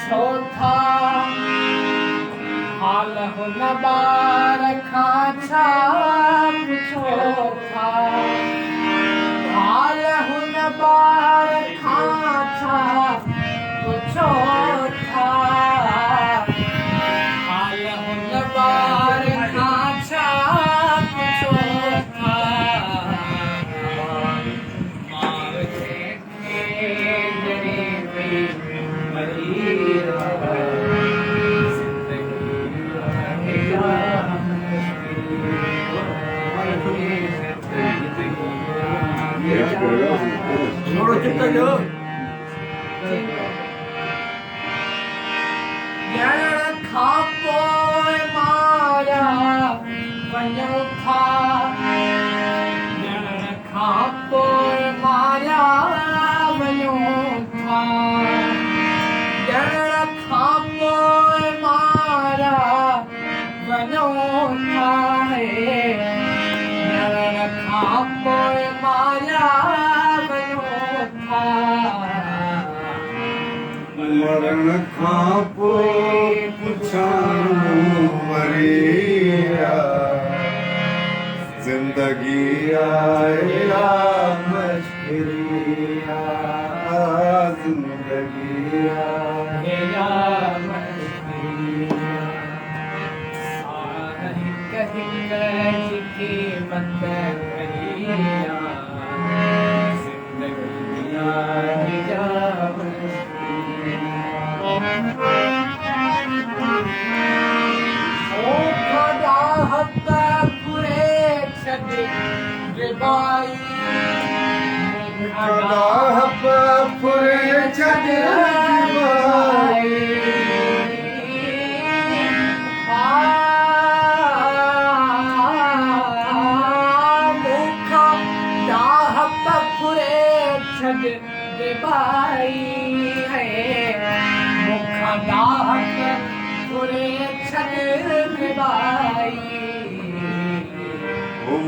पुछो था हाल हुन ॿार खां छा पुछो था हाल हुन ॿार खां छा पुछो था हाल हुन ॿार खां छा पुछो था मार जंहिंखे ॾरी पई मरी ॼण खां पोइ मारिया वञो था ॼण खां पोइ मारिया वञो था ॼण खां पोइ मारिया वञो था ॼण खां पोइ मारिया वञो था मरण खां पोइ पुछां वरी ज़िंदगी आहे या मश्किरी ज़िंदगी आहे या मश्किरी हिक हिक जी क़ीमत करिया ज़िंदगी आहे या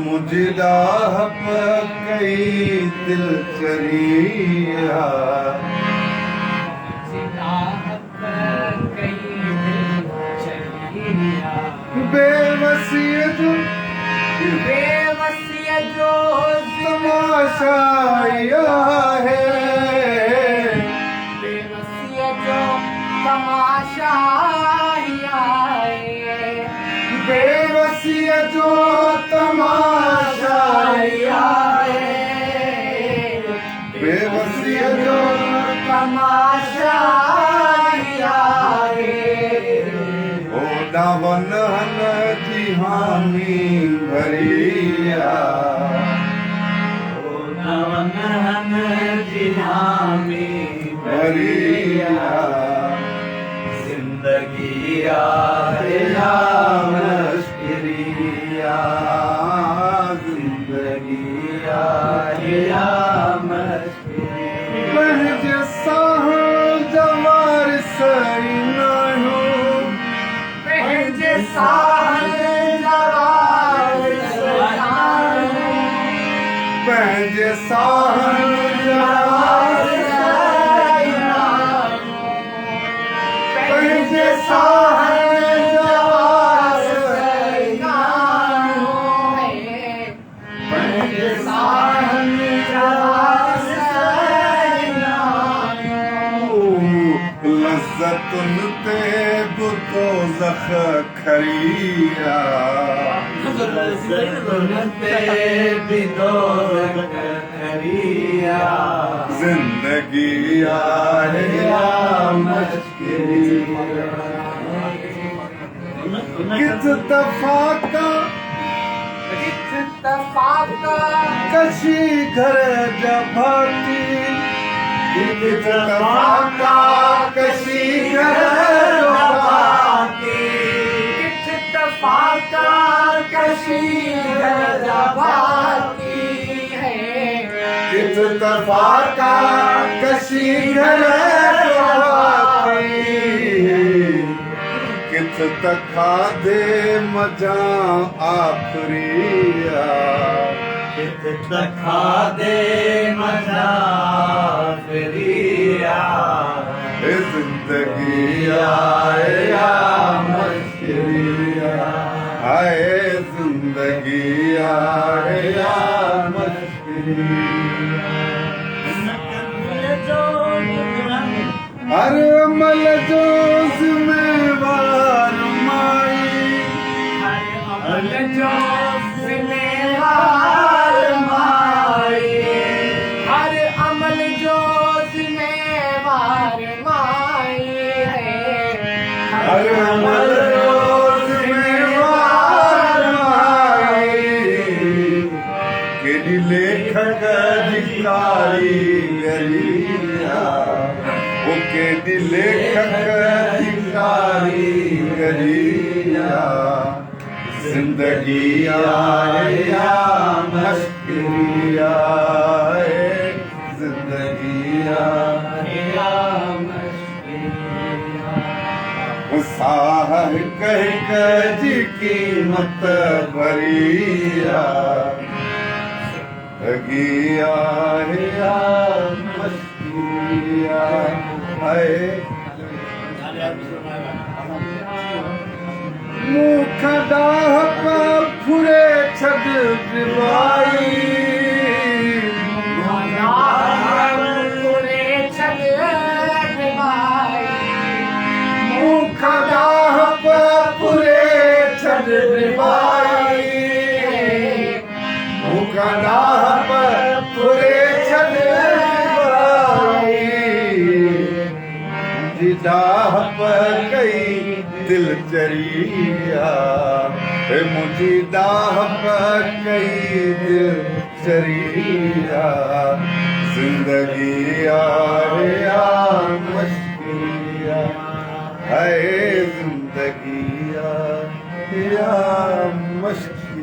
मुझे डाह कई दिल चरिया बेवसीअ जो तमाशा है बेवसीअ जो तमाशा बेवसीअ जो तमाशा बेवसीअ जो तमाशा ओॾा वन हन जी हामी भरिया ओॾा वन हन जी हामी भरिया ज़िंदगी आहे या मश्किरिया ज़िंदगी आहे या मश्किरी पंहिंजे साहु जवार सही नाहियो पंहिंजे साहु जवार पंहिंजे साहु जवार पंहिंजे साहु जवार पंहिंजे साहु जवार लज़्ज़तुन ते बुतो ज़ख खरिया लज़्ज़तुन ते बुतो ज़ख खरिया ज़िंदगी आहे या मश्किरी किथ तफ़ाका कशी घर जा भाती किथ तफ़ाका कशी घर जा भाती किथ तफ़ाका कशी घर जा भाती किथ तफ़ाका कशी घर जा भाती किथ त खाधे मजा आखिरिया किथ त खाधे मजा आखिरिया ज़िंदगी या मुश्किल हाय जिंदगी या मुश्किल हर अमल जो जिम्मेवार माई अमल जो जिम्मेवार माई हर अमल जो जिम्मेवार माई है हर अमल जो जिम्मेवार माई केडी लेखक अधिकारी गरिया वो केडी लेखक अधिकारी गरिया जिंदगी या मुश्किल जिंदगी साह कह जी कीमत भरिया जिंदगिया या मुश्किल है मुख डाह पर फुरे छद दिवाई पूरे छद दिवाई मुख डाह पर फुरे छद दिवाई मुख डाह पर फुरे छद दिवाई जिदाह पर कई दिल चरिया मुझी दाह पर कई दिल चरिया जिंदगी या मुश्किल है जिंदगी या मुश्किल